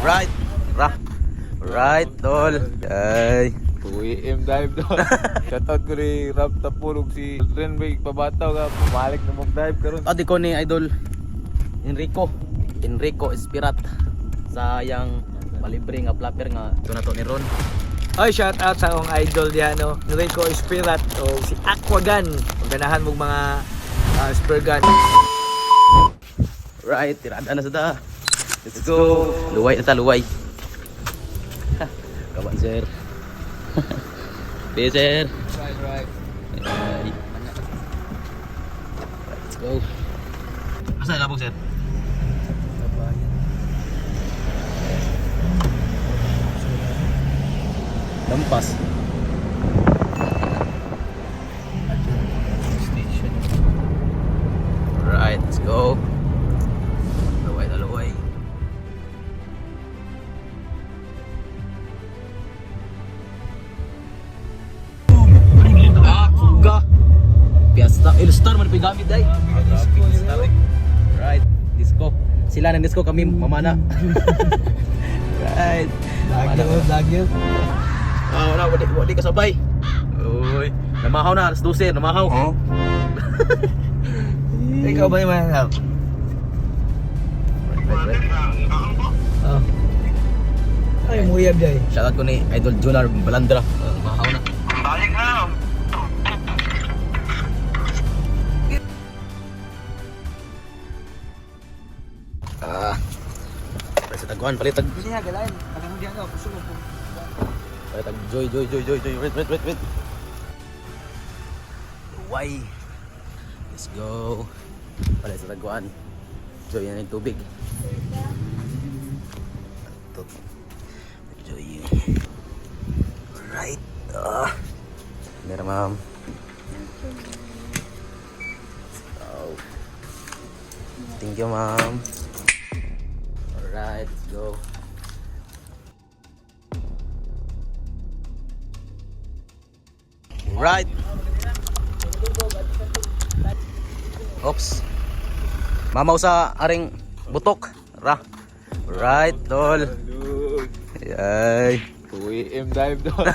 Right. Right, tol. Ay. UEM dive doon. Shoutout ko ni Rap Tapurog si Renway pabataw ka. Pumalik na mag-dive karon. Adi ko ni Idol Enrico Espirat. Sayang palibre nga flapper nga ito na to ni Ron. Oy, shout out sa akong idol diyan, no. Enrico Espirat o si Aquagan. Ganahan mong mga spur gun. Right, tirada na sa da. Let's go. Luway na ta, luway. Kawan sir. Be sir. Right. Ay. Let's go. Asa labog sir? Lampas. Alright, let's go. Luway na luway. Fuga. Piasta. Star man pigamit day. Right, disco. Sila ng disco, kami mamana. Right. Lagyo. Wala, wadi kasabay. Uy, namahaw na, alas 12, namahaw. Ikaw ba yung mananap? Right. Oh. Ay, muyab day. Shoutout ko ni Idol Jonar Balandra. Namahaw na. Balik na. Sa taguan, palitag. Hindi nga galain. Pagkakang diyan ako, gusto mo po. Palitag, joy. Wait. Why? Let's go. Palit sa taguan. Joy na yung tubig. Joy. Alright. Meron ma'am. Oh. Thank you ma'am. Alright, let's go. Right. Oops. Mamaw sa aring butok. Right, tol. Ay. UEM dive doon.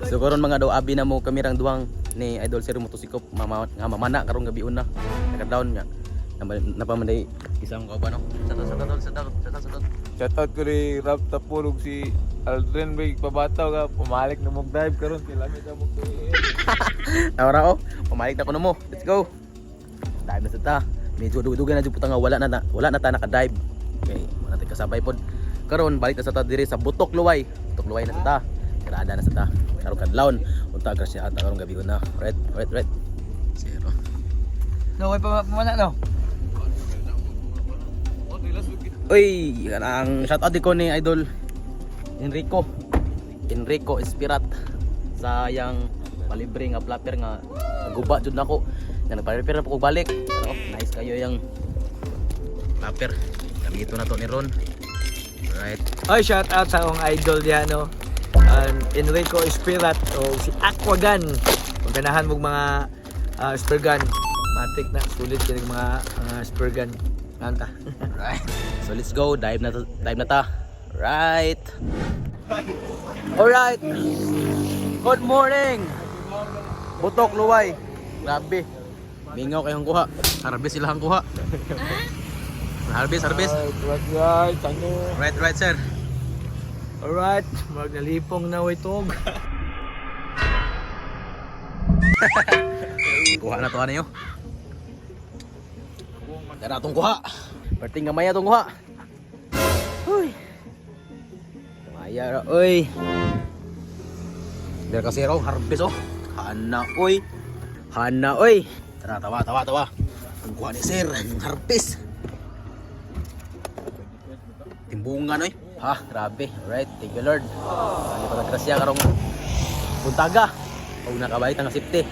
So karon mga daw abi na mo kamirang duwang ni Idol Sir Motosikop nga mamana karong gabi una. Naka-down nga. Napamanday isang kauban no. Shoutout. Shoutout ko ni Rap Tapurog si Renway pabataw ka. Pumalik na mag-dive karon. Kilamit na mag-UEM. Tawara oh. Pumalik na ko na mo. Let's go. Dive na sa ta. Medyo dudugan na jud putang nga wala na ta naka-dive. Okay, wala tay kasabay pod. Karon balik na sa ta diri sa Butok Luway. Butok Luway na sa ta. Tirada na sa ta. Karong kadlawon unta grasya ata karong gabi una. Right. Zero. No, way pa mana no. Uy, ang shoutout ko ni Idol Enrico Espirat. Sayang palibre nga flapper nga naguba jud nako. Nga nagpa-repair na po kog balik. Pero nice kayo yung flapper. Gamito na to ni Ron. Right. Oy, shout out sa akong idol diyan, no. Enrico Espirat o si Aquagan. Ganahan mong mga spur gun. Matik na sulit kini mga spur gun. Nanta. Right. So let's go, dive na ta. Right. Alright. Good morning. Butok Luway. Grabe. Mingaw kayong kuha. Harvest sila ang kuha. Harvest. Right. Tango. Right sir. Alright, magnalipong na itog. Kuha na to ano nyo. Tara itong kuha. Perting gamay itong kuha. Uy. Maya ra. Uy. Dahil kasi raw harvest oh. Hana oy. Tara tawa. Ang kuha ni sir. Ang harvest. Timbungan oy. Ha, grabe. Alright, thank you Lord. Ano pa nagkrasya karong buntaga. Huwag nakabait ang safety.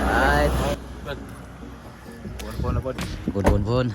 Alright. Bon. Bon.